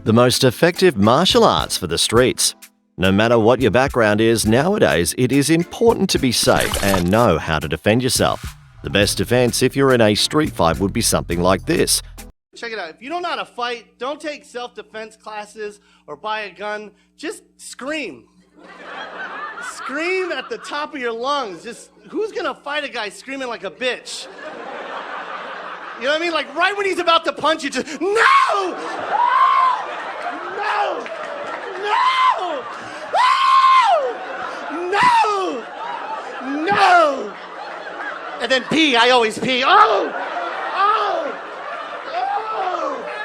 The most effective martial arts for the streets. No matter what your background is, nowadays it is important to be safe and know how to defend yourself. The best defense if you're in a street fight would be something like this. Check it out. If you don't know how to fight, don't take self-defense classes or buy a gun. Just scream. Scream at the top of your lungs. Just, who's gonna fight a guy screaming like a bitch? You know what I mean? Like right when he's about to punch you, just, no! No! No! No! No! And then pee, I always pee.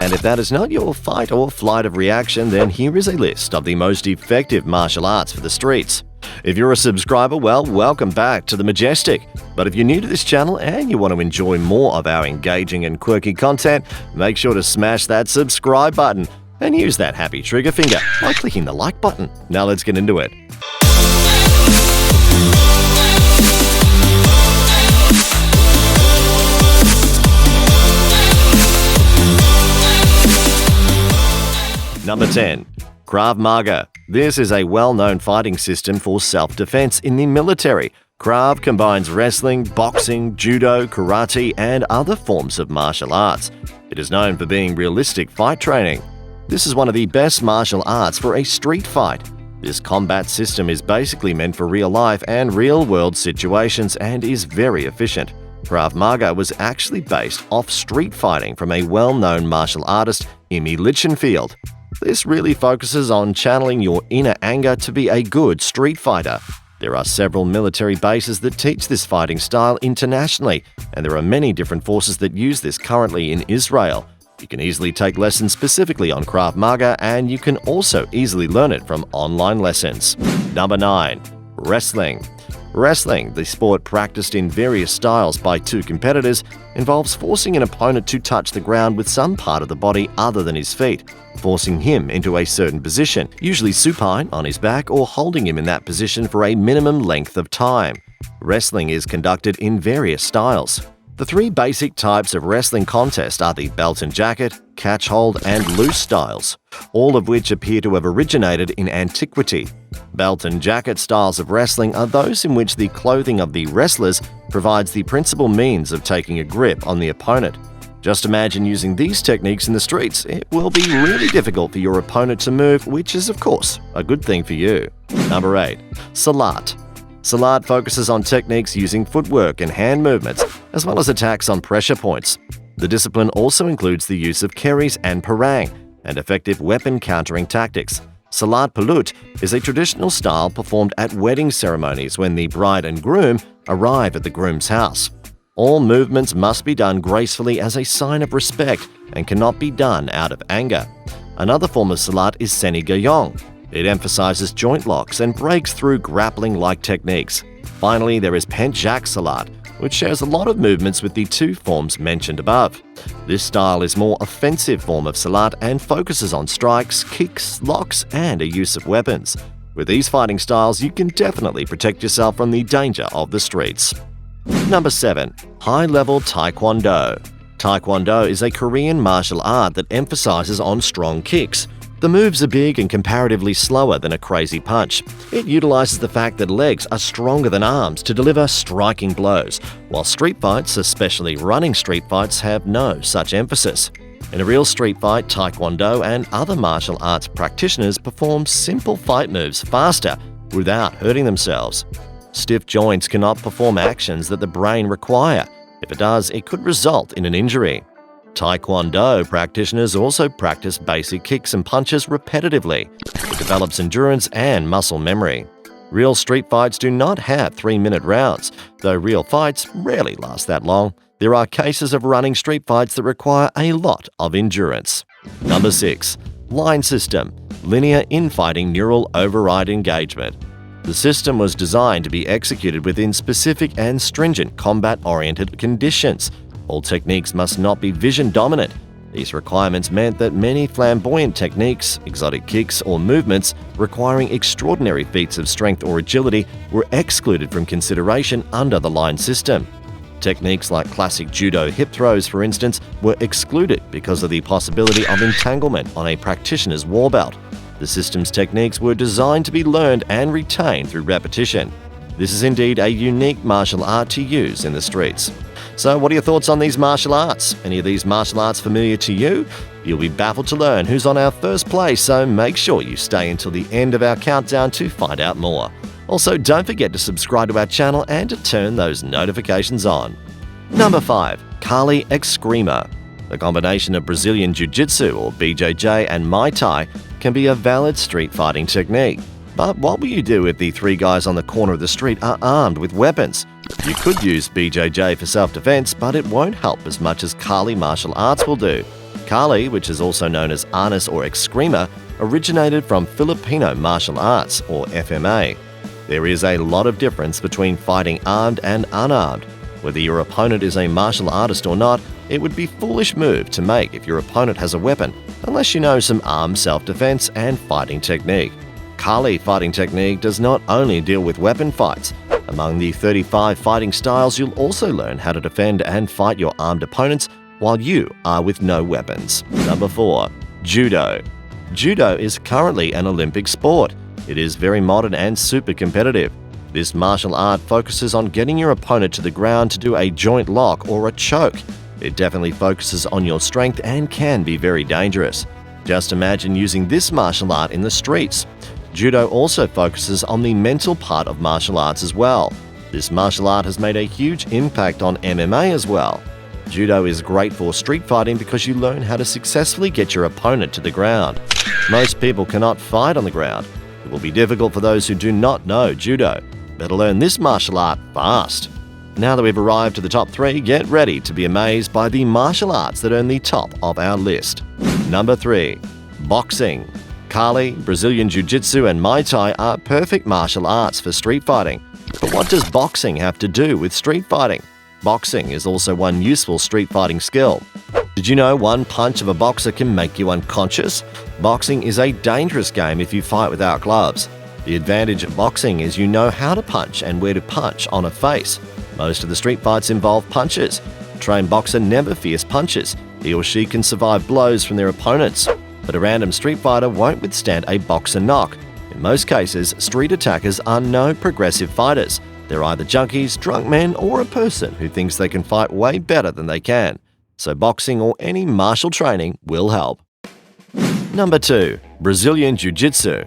And if that is not your fight or flight of reaction, then here is a list of the most effective martial arts for the streets. If you're a subscriber, well, welcome back to The Majestic. But if you're new to this channel and you want to enjoy more of our engaging and quirky content, make sure to smash that subscribe button and use that happy trigger finger by clicking the like button. Now let's get into it. Number 10. Krav Maga. This is a well-known fighting system for self-defense in the military. Krav combines wrestling, boxing, judo, karate, and other forms of martial arts. It is known for being realistic fight training. This is one of the best martial arts for a street fight. This combat system is basically meant for real life and real-world situations and is very efficient. Krav Maga was actually based off street fighting from a well-known martial artist, Imi Lichtenfield. This really focuses on channeling your inner anger to be a good street fighter. There are several military bases that teach this fighting style internationally, and there are many different forces that use this currently in Israel. You can easily take lessons specifically on Krav Maga, and you can also easily learn it from online lessons. Number 9. Wrestling. Wrestling, the sport practiced in various styles by two competitors, involves forcing an opponent to touch the ground with some part of the body other than his feet, forcing him into a certain position, usually supine on his back or holding him in that position for a minimum length of time. Wrestling is conducted in various styles. The three basic types of wrestling contest are the belt and jacket, catch hold, and loose styles, all of which appear to have originated in antiquity. Belt and jacket styles of wrestling are those in which the clothing of the wrestlers provides the principal means of taking a grip on the opponent. Just imagine using these techniques in the streets. It will be really difficult for your opponent to move, which is, of course, a good thing for you. Number 8. Salat. Salat focuses on techniques using footwork and hand movements, as well as attacks on pressure points. The discipline also includes the use of keris and parang, and effective weapon countering tactics. Salat Palut is a traditional style performed at wedding ceremonies when the bride and groom arrive at the groom's house. All movements must be done gracefully as a sign of respect and cannot be done out of anger. Another form of Salat is Seni Gayong. It emphasizes joint locks and breaks through grappling-like techniques. Finally, there is Penchak Salat, which shares a lot of movements with the two forms mentioned above. This style is a more offensive form of Salat and focuses on strikes, kicks, locks, and a use of weapons. With these fighting styles, you can definitely protect yourself from the danger of the streets. Number 7. High-level Taekwondo. Taekwondo is a Korean martial art that emphasizes on strong kicks. The moves are big and comparatively slower than a crazy punch. It utilizes the fact that legs are stronger than arms to deliver striking blows, while street fights, especially running street fights, have no such emphasis. In a real street fight, Taekwondo and other martial arts practitioners perform simple fight moves faster without hurting themselves. Stiff joints cannot perform actions that the brain require. If it does, it could result in an injury. Taekwondo practitioners also practice basic kicks and punches repetitively. It develops endurance and muscle memory. Real street fights do not have 3-minute rounds, though real fights rarely last that long. There are cases of running street fights that require a lot of endurance. Number 6. Line system. Linear infighting neural override engagement. The system was designed to be executed within specific and stringent combat-oriented conditions. All techniques must not be vision-dominant. These requirements meant that many flamboyant techniques, exotic kicks, or movements requiring extraordinary feats of strength or agility were excluded from consideration under the line system. Techniques like classic judo hip throws, for instance, were excluded because of the possibility of entanglement on a practitioner's war belt. The system's techniques were designed to be learned and retained through repetition. This is indeed a unique martial art to use in the streets. So what are your thoughts on these martial arts? Any of these martial arts familiar to you? You'll be baffled to learn who's on our first place, so make sure you stay until the end of our countdown to find out more. Also, don't forget to subscribe to our channel and to turn those notifications on. Number 5. Kali Excrema. The combination of Brazilian Jiu Jitsu or BJJ and Muay Thai can be a valid street fighting technique. But what will you do if the 3 guys on the corner of the street are armed with weapons? You could use BJJ for self-defense, but it won't help as much as Kali martial arts will do. Kali, which is also known as Arnis or Excrema, originated from Filipino martial arts or FMA. There is a lot of difference between fighting armed and unarmed. Whether your opponent is a martial artist or not, it would be a foolish move to make if your opponent has a weapon, unless you know some armed self-defense and fighting technique. Kali fighting technique does not only deal with weapon fights. Among the 35 fighting styles, you'll also learn how to defend and fight your armed opponents while you are with no weapons. Number 4. Judo. Judo is currently an Olympic sport. It is very modern and super competitive. This martial art focuses on getting your opponent to the ground to do a joint lock or a choke. It definitely focuses on your strength and can be very dangerous. Just imagine using this martial art in the streets. Judo also focuses on the mental part of martial arts as well. This martial art has made a huge impact on MMA as well. Judo is great for street fighting because you learn how to successfully get your opponent to the ground. Most people cannot fight on the ground. It will be difficult for those who do not know Judo. Better learn this martial art fast. Now that we've arrived to the top 3, get ready to be amazed by the martial arts that earn the top of our list. Number 3. Boxing. Kali, Brazilian Jiu Jitsu and Muay Thai are perfect martial arts for street fighting. But what does boxing have to do with street fighting? Boxing is also one useful street fighting skill. Did you know one punch of a boxer can make you unconscious? Boxing is a dangerous game if you fight without gloves. The advantage of boxing is you know how to punch and where to punch on a face. Most of the street fights involve punches. A trained boxer never fears punches. He or she can survive blows from their opponents. But a random street fighter won't withstand a boxer knock. In most cases, street attackers are no progressive fighters. They're either junkies, drunk men, or a person who thinks they can fight way better than they can. So boxing or any martial training will help. Number 2. Brazilian Jiu Jitsu.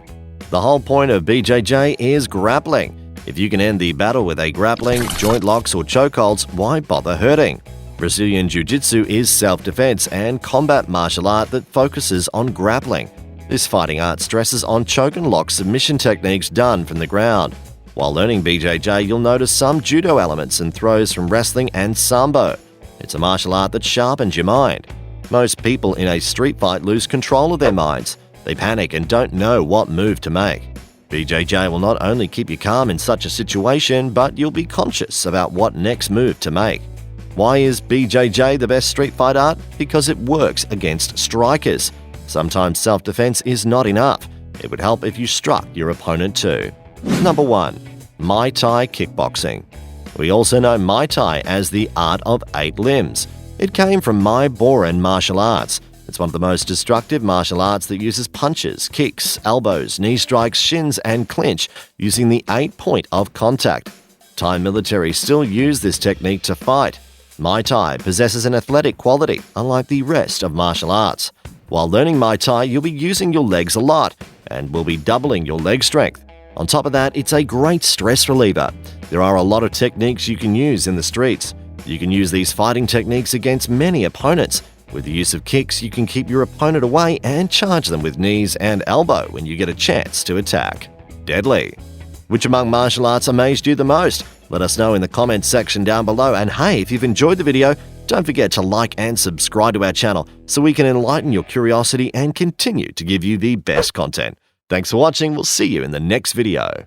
The whole point of BJJ is grappling. If you can end the battle with a grappling, joint locks or chokeholds, why bother hurting? Brazilian Jiu Jitsu is self-defense and combat martial art that focuses on grappling. This fighting art stresses on choke and lock submission techniques done from the ground. While learning BJJ, you'll notice some judo elements and throws from wrestling and sambo. It's a martial art that sharpens your mind. Most people in a street fight lose control of their minds. They panic and don't know what move to make. BJJ will not only keep you calm in such a situation, but you'll be conscious about what next move to make. Why is BJJ the best street fight art? Because it works against strikers. Sometimes self-defense is not enough. It would help if you struck your opponent too. Number 1. Muay Thai Kickboxing. We also know Muay Thai as the art of 8 limbs. It came from Muay Boran martial arts. It's one of the most destructive martial arts that uses punches, kicks, elbows, knee strikes, shins and clinch using the 8-point of contact. Thai military still use this technique to fight. Muay Thai possesses an athletic quality, unlike the rest of martial arts. While learning Muay Thai, you'll be using your legs a lot and will be doubling your leg strength. On top of that, it's a great stress reliever. There are a lot of techniques you can use in the streets. You can use these fighting techniques against many opponents. With the use of kicks, you can keep your opponent away and charge them with knees and elbow when you get a chance to attack. Deadly. Which among martial arts amazed you the most? Let us know in the comments section down below. And hey, if you've enjoyed the video, don't forget to like and subscribe to our channel so we can enlighten your curiosity and continue to give you the best content. Thanks for watching. We'll see you in the next video.